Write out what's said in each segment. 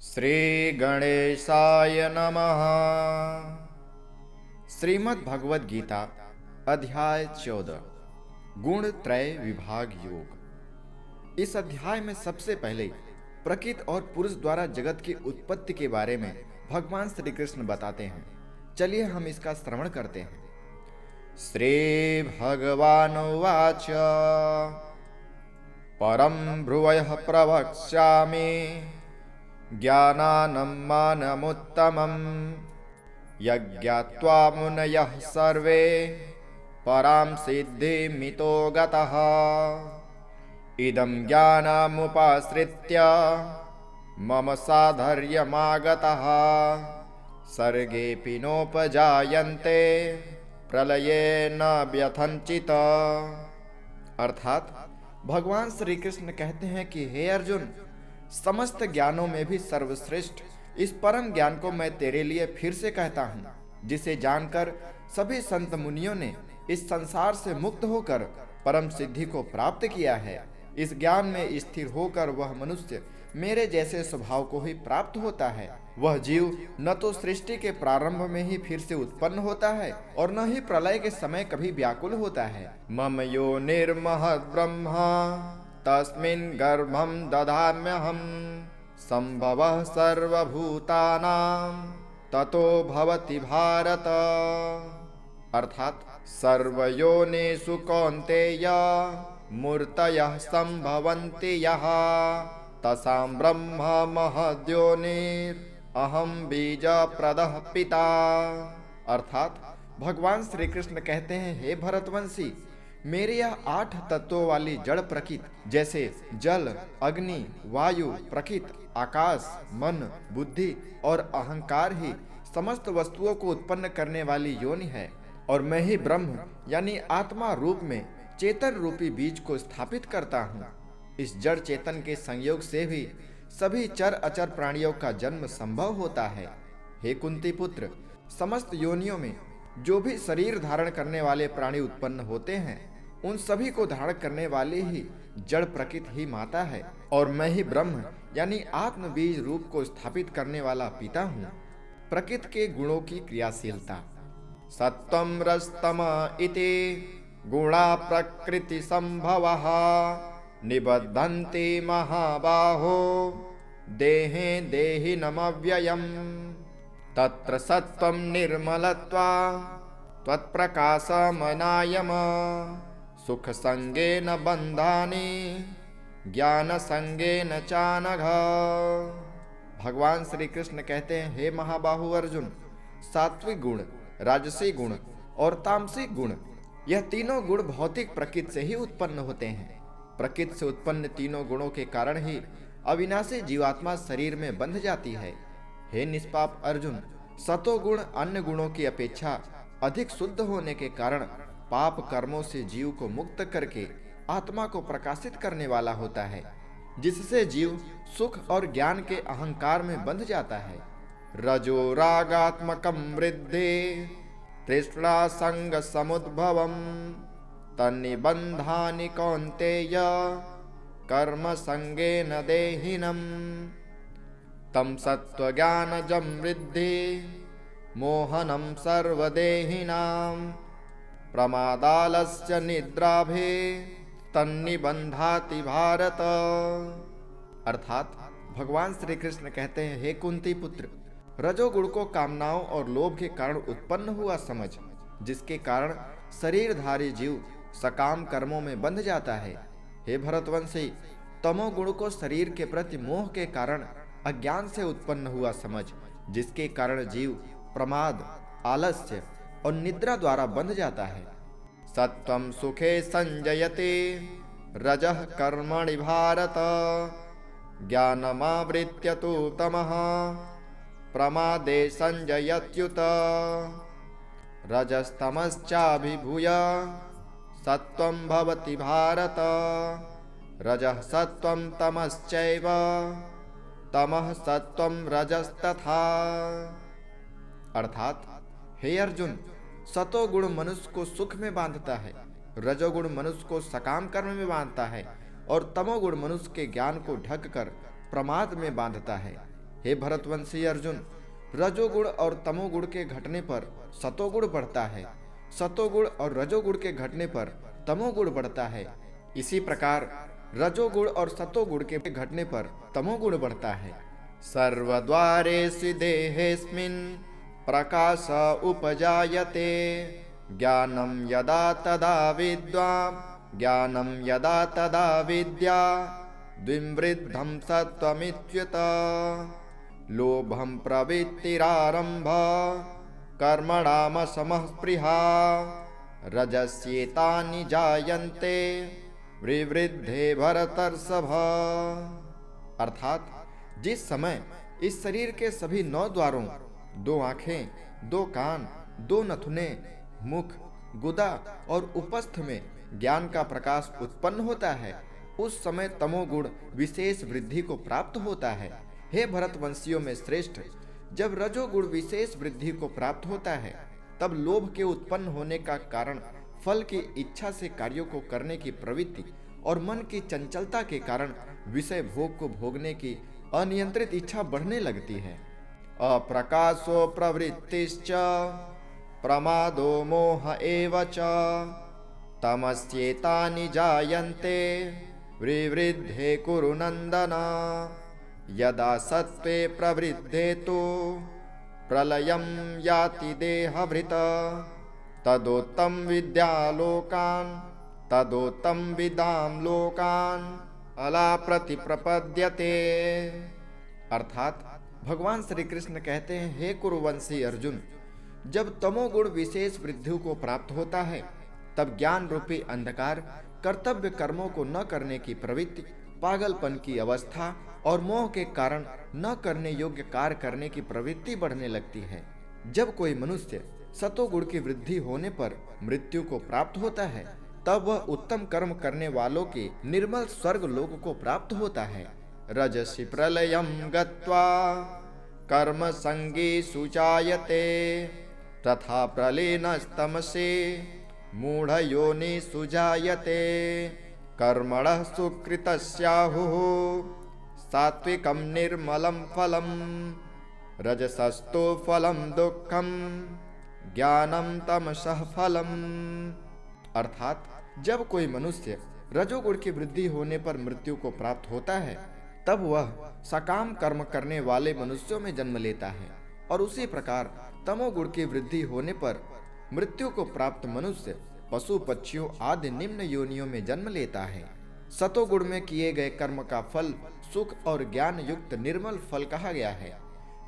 श्री गणेशाय नमः। श्रीमद् भगवद गीता अध्याय 14 गुण त्रय विभाग योग। इस अध्याय में सबसे पहले प्रकृति और पुरुष द्वारा जगत की उत्पत्ति के बारे में भगवान श्री कृष्ण बताते हैं। चलिए हम इसका श्रवण करते हैं। श्री भगवानुवाच परम भ्रुवः प्रवक्ष्यामि ज्ञानानम्मानमुत्तमम् यज्ञात्वा मुनयः सर्वे परां सिद्धिमितो गतः इदं ज्ञानमुपाश्रित्य मम साधर्यमागतः सर्गेऽपि नोपजायन्ते प्रलये न व्यथंचित। अर्थात भगवान श्री कृष्ण कहते हैं कि हे अर्जुन, समस्त ज्ञानों में भी सर्वश्रेष्ठ इस परम ज्ञान को मैं तेरे लिए फिर से कहता हूँ, जिसे जानकर सभी संत मुनियों ने इस संसार से मुक्त होकर परम सिद्धि को प्राप्त किया है। इस ज्ञान में स्थिर होकर वह मनुष्य मेरे जैसे स्वभाव को ही प्राप्त होता है। वह जीव न तो सृष्टि के प्रारंभ में ही फिर से उत्पन्न होता है और न ही प्रलय के समय कभी व्याकुल होता है। मम यो निर्महद् ब्रह्मा तस्मिन् गर्भं दधाम्यहम् संभवः सर्वभूतानां ततो भवति भारत। अर्थात सर्वयोनिषु कौन्तेय मूर्तयः संभवन्ति यः तसां ब्रह्म महद्योनिरहं बीजप्रदः पिता। अर्थात भगवान श्री कृष्ण कहते हैं, हे भरतवंशी, मेरे यह 8 तत्वों वाली जड़ प्रकृति जैसे जल, अग्नि, वायु, प्रकृति, आकाश, मन, बुद्धि और अहंकार ही समस्त वस्तुओं को उत्पन्न करने वाली योनि है और मैं ही ब्रह्म यानी आत्मा रूप में चेतन रूपी बीज को स्थापित करता हूँ। इस जड़ चेतन के संयोग से भी सभी चर अचर प्राणियों का जन्म संभव होता है। हे कुंती पुत्र, समस्त योनियों में जो भी शरीर धारण करने वाले प्राणी उत्पन्न होते हैं, उन सभी को धारण करने वाली ही जड़ प्रकृति ही माता है और मैं ही ब्रह्म यानी आत्म बीज रूप को स्थापित करने वाला पिता हूँ। प्रकृति के गुणों की क्रियाशीलता। सत्वं रजतम इति गुणा प्रकृति संभवः निबद्धन्ति महाबाहो देहे देहिनमव्ययम् तत्र सत्वं निर्मलत्वा त्वत्प्रकाशमनायम सुख संगेन बंधानि ज्ञान संगेन चानघ। भगवान श्री कृष्ण कहते हैं, हे महाबाहु अर्जुन, सात्विक गुण, राजसी गुण और तामसिक गुण, यह तीनों गुण भौतिक प्रकृति से ही उत्पन्न होते हैं। प्रकृति से उत्पन्न तीनों गुणों के कारण ही अविनाशी जीवात्मा शरीर में बंध जाती है। हे निष्पाप अर्जुन, सतोगुण अन्य गुणों की अपेक्षा अधिक शुद्ध होने के कारण पाप कर्मों से जीव को मुक्त करके आत्मा को प्रकाशित करने वाला होता है, जिससे जीव सुख और ज्ञान के अहंकार में बंध जाता है। रजो रागात्मकं वृद्धे तृष्णा संग समुद्भवम् तन्निबन्धानि कौन्तेय कर्म संगेन देहिनम् तं सत्त्वज्ञानजं वृद्धि मोहनं सर्वदेहिनां प्रमादालस्य निद्राभे तन्निबन्धाति भारत। अर्थात भगवान श्री कृष्ण कहते हैं, हे कुंती पुत्र, रजोगुण को कामनाओं और लोभ के कारण उत्पन्न हुआ समझ, जिसके कारण शरीरधारी जीव सकाम कर्मों में बंध जाता है। हे भरतवंशी, तमोगुण को शरीर के प्रति मोह के कारण अज्ञान से उत्पन्न हुआ समझ, जिसके कारण जीव प्रमाद, आलस्य और निद्रा द्वारा बंध जाता है। सत्वं सुखे संजयते रजः कर्मणि भारत ज्ञानमावृत्य तु तमः प्रमादे संजयत्युत रजस्तमश्चाभिभूय सत्वं भवति भारत रजः सत्वं तमश्चैव तमः सत्वं रजस्तथा। अर्थात हे अर्जुन, सतोगुण मनुष्य को सुख में बांधता है, रजोगुण मनुष्य को सकाम कर्म में बांधता है और तमोगुण मनुष्य के ज्ञान को ढक कर प्रमाद में बांधता है। हे भरतवंशी अर्जुन, रजोगुण और तमोगुण के घटने पर सतोगुण बढ़ता है, सतोगुण और रजोगुण के घटने पर तमोगुण बढ़ता है। इसी प्रकार रजोगुण और सतोगुण के घटने पर तमोगुण बढ़ता है। सर्वद्वारेषु देहेऽस्मिन् प्रकाश उपजायते, ज्ञानं यदा तदा विद्या द्विवृद्धं सत्त्वमित्युत। लोभं प्रवृत्तिरारम्भ कर्मणामशमः स्पृहा, रजस्येतानि जायन्ते विवृद्धे भरतर्षभ। अर्थात जिस समय इस शरीर के सभी 9 द्वारों, 2 आँखें, 2 कान, 2 नथुने, मुख, गुदा और उपस्थ में ज्ञान का प्रकाश उत्पन्न होता है, उस समय तमोगुण विशेष वृद्धि को प्राप्त होता है। हे भरतवंशियों में श्रेष्ठ, जब रजोगुण विशेष वृद्धि को प्राप्त होता है, तब लोभ के उत्पन्न होने का कारण फल की इच्छा से कार्यों को करने की प्रवृत्ति और मन की चंचलता के कारण विषय भोग को भोगने की अनियंत्रित इच्छा बढ़ने लगती है। अप्रकाशो प्रवृत्तिश्च प्रमादो मोह एव च, तमस्येतानि जायन्ते विवृद्धे कुरु नन्दन। यदा सत्त्वे प्रवृद्धे तु प्रलयं याति देहभृत, तदोत्तम विदां लोकान् अला प्रतिप्रपद्यते। अर्थात भगवान श्री कृष्ण कहते हैं, हे कुरुवंशी अर्जुन, जब तमोगुण विशेष वृद्धि को प्राप्त होता है, तब ज्ञान रूपी अंधकार कर्तव्य कर्मों को न करने की प्रवृत्ति, पागलपन की अवस्था और मोह के कारण न करने योग्य कार्य करने की प्रवृत्ति बढ़ने लगती है। जब कोई मनुष्य सतोगुण की वृद्धि होने पर मृत्यु को प्राप्त होता है, तब वह उत्तम कर्म करने वालों के निर्मल स्वर्ग लोक को प्राप्त होता है। रजसि प्रलयं गत्वा कर्म संगी सुचायते, तथा प्रलीनस्तमसे मूढ़ योनि सुजायते। कर्मणः सुकृतस्याहुः सात्विकं निर्मलं फलं, रजसस्तु फलं दुःखं ज्ञानं तमसः फलम्। अर्थात जब कोई मनुष्य रजोगुण की वृद्धि होने पर मृत्यु को प्राप्त होता है, तब वह सकाम कर्म करने वाले मनुष्यों में जन्म लेता है, और उसी प्रकार तमोगुण की वृद्धि होने पर मृत्यु को प्राप्त मनुष्य पशु पक्षियों आदि निम्न योनियों में जन्म लेता है। सतोगुण में किए गए कर्म का फल सुख और ज्ञान युक्त निर्मल फल कहा गया है।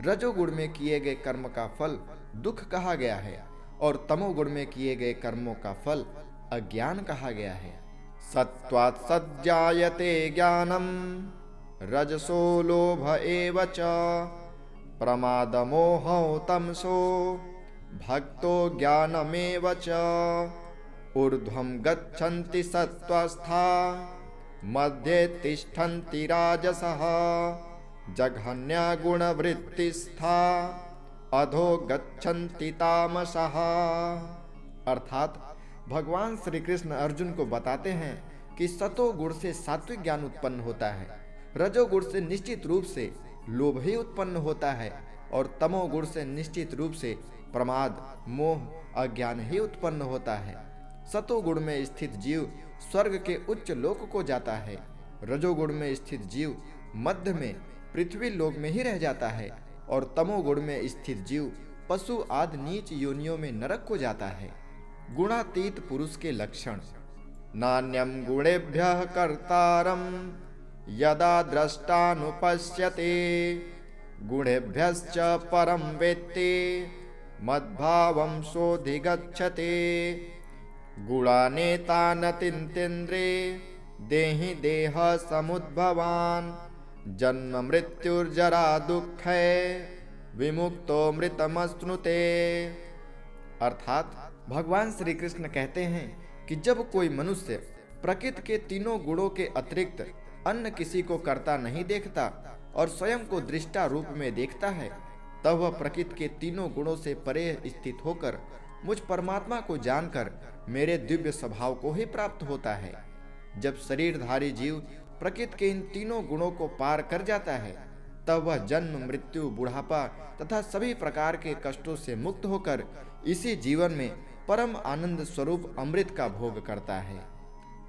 रजोगुण में किए गए कर्म का फल दुख कहा गया है, और तमोगुण में किए गए कर्मों का फल अज्ञान कहा गया है। सत्वात् सज्जायते ज्ञानम रजसो लोभ एव च, प्रमादमोहो तमसो भक्तो ज्ञानमेव च। ऊर्ध्वं गच्छन्ति सत्त्वस्था मध्ये तिष्ठन्ति राजसः, जघन्या गुणवृत्तिस्था अधो गच्छन्ति तामसः। अर्थात भगवान श्री कृष्ण अर्जुन को बताते हैं कि सतोगुण से सात्विक ज्ञान उत्पन्न होता है, रजोगुण से निश्चित रूप से लोभ ही उत्पन्न होता है, और तमोगुण से निश्चित रूप से प्रमाद मोह अज्ञान ही उत्पन्न होता है। सतोगुण में स्थित जीव स्वर्ग के उच्च लोक को जाता है, रजोगुण में स्थित जीव मध्य में पृथ्वी लोक में ही रह जाता है, और तमोगुण में स्थित जीव पशु आदि नीच योनियों में नरक को जाता है। गुणातीत पुरुष के लक्षण। नान्यं गुणेभ्यः कर्तारं यदा द्रष्टानुपश्यते, गुणेभ्यश्च परं वेत्ति मद्भावं सोऽधिगच्छते। गुणानेतानतीन्द्रिये देहि देह समुद्भवान्, जन्म मृत्युर्जरा दुःखे विमुक्तो मृतमश्नुते। अर्थात भगवान श्री कृष्ण कहते हैं कि जब कोई मनुष्य प्रकृति के तीनों गुणों के अतिरिक्त अन्य किसी को करता नहीं देखता और स्वयं को दृष्टा रूप में देखता है, तब वह प्रकृति के तीनों गुणों से परे स्थित होकर मुझ परमात्मा को जानकर मेरे दिव्य स्वभाव को ही प्राप्त होता है। जब शरीरधारी जीव प्रकृति के इन तीनों गुणों को पार कर जाता है, तब वह जन्म, मृत्यु, बुढ़ापा तथा सभी प्रकार के कष्टों से मुक्त होकर इसी जीवन में परम आनंद स्वरूप अमृत का भोग करता है।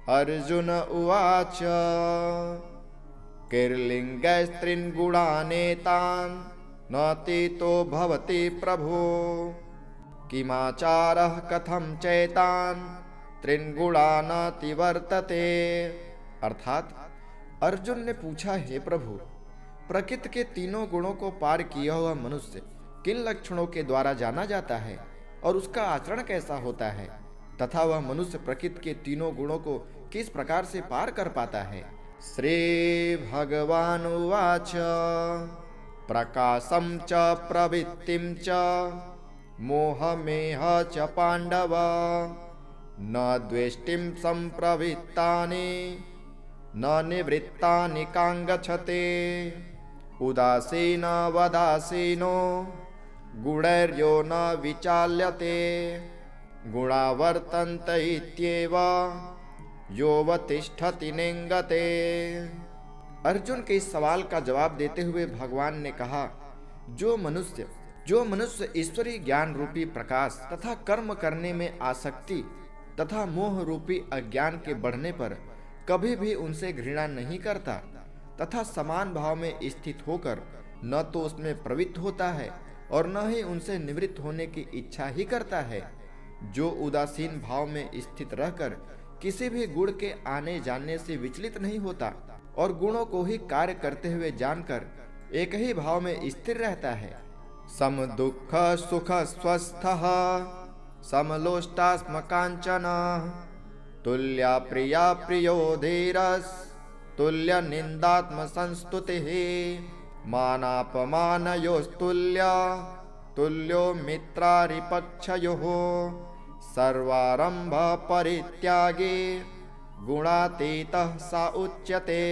अर्जुन उवाच किर्लिङ्गस्त्रीन् गुणानेतान् न तीतो भवति प्रभो किमाचारः कथं चैतान् त्रीन् गुणानतिवर्तते। अर्थात अर्जुन ने पूछा, हे प्रभु, प्रकृति के तीनों गुणों को पार किया हुआ मनुष्य किन लक्षणों के द्वारा जाना जाता है और उसका आचरण कैसा होता है, तथा वह मनुष्य प्रकृति के तीनों गुणों को किस प्रकार से पार कर पाता है। श्री भगवानुवाच प्रकाशं च प्रवृत्तिं च मोहमेह च पांडव न द्वेष्टिं संप्रवृत्तानि न निवृत्तानि कांगच्छते उदासीन वदासीनो गुणैर्यो न विचाल्यते गुणावर्तन्त इत्येव योऽवतिष्ठति नेङ्गते। अर्जुन के इस सवाल का जवाब देते हुए भगवान ने कहा, जो मनुष्य ईश्वरीय ज्ञान रूपी प्रकाश तथा कर्म करने में आसक्ति तथा मोह रूपी अज्ञान के बढ़ने पर कभी भी उनसे घृणा नहीं करता तथा समान भाव में स्थित होकर न तो उसमें प्रवृत्त होता है और न ही उनसे निवृत्त होने की इच्छा ही करता है, जो उदासीन भाव में स्थित रहकर किसी भी गुण के आने जाने से विचलित नहीं होता और गुणों को ही कार्य करते हुए जानकर एक ही भाव में स्थिर रहता है। सम दुख सुख स्वस्थः समलोष्टास्म कांचन तुल्या प्रिया प्रियो धीरस् तुल्य निंदात्म संस्तुतिः मानापमानयोस्तुल्य तुल्यो मित्रारिपक्षयोः सर्वारंभ परित्यागी गुणातीतः सा उच्यते।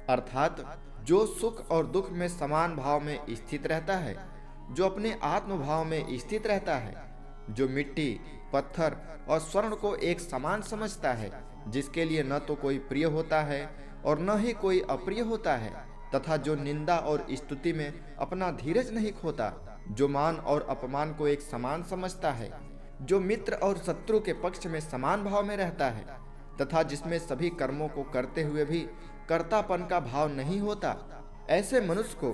अर्थात जो सुख और दुख में समान भाव में स्थित रहता है, जो अपने आत्म भाव में स्थित रहता है, जो मिट्टी, पत्थर और स्वर्ण को एक समान समझता है, जिसके लिए न तो कोई प्रिय होता है और न ही कोई अप्रिय होता है, तथा जो निंदा और स्तुति में अपना धीरज नहीं खोता, जो मान और अपमान को एक समान समझता है, जो मित्र और शत्रु के पक्ष में समान भाव में रहता है, तथा जिसमें सभी कर्मों को करते हुए भी कर्तापन का भाव नहीं होता, ऐसे मनुष्य को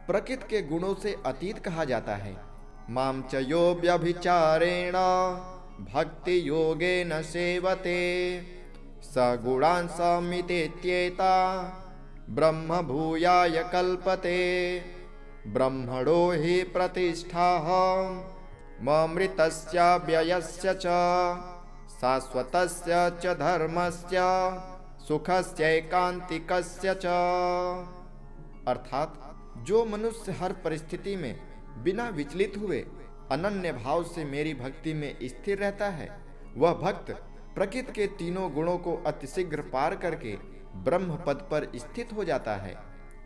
प्रकृति के गुणों से अतीत कहा जाता है। मां च यो व्यभिचारेण भक्ति योगेन सेवते स गुणान् समितेत्येता ब्रह्म भूयाय कल्पते ब्रह्मणो हि प्रतिष्ठाहम् ममृतस्य व्ययस्य च शाश्वतस्य च धर्मस्य सुखस्यैकान्तिकस्य च। अर्थात जो मनुष्य हर परिस्थिति में बिना विचलित हुए अनन्य भाव से मेरी भक्ति में स्थिर रहता है, वह भक्त प्रकृति के तीनों गुणों को अतिशीघ्र पार करके ब्रह्म पद पर स्थित हो जाता है।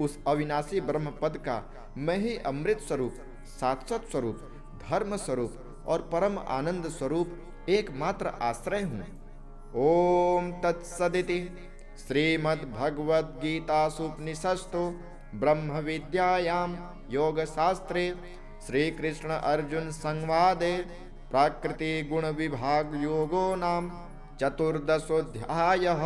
उस अविनाशी ब्रह्म पद का मैं ही अमृत स्वरूप, शाश्वत स्वरूप, धर्म स्वरूप और परम आनंद स्वरूप एकमात्र आश्रय हूँ। ओम तत्सदिति श्रीमद्भगवद्गीतासूपनिषत्सु ब्रह्म विद्यायां योगशास्त्रे श्री कृष्ण अर्जुन संवादे प्राकृति गुण विभाग योगो नाम चतुर्दशोऽध्यायः।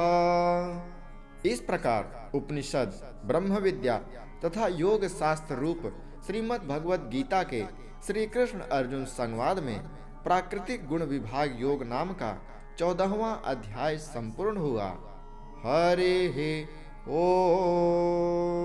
इस प्रकार उपनिषद, ब्रह्म विद्या तथा योग शास्त्र रूप श्रीमद् भगवद गीता के श्री कृष्ण अर्जुन संवाद में प्राकृतिक गुण विभाग योग नाम का 14वां अध्याय संपूर्ण हुआ। हरि ओम।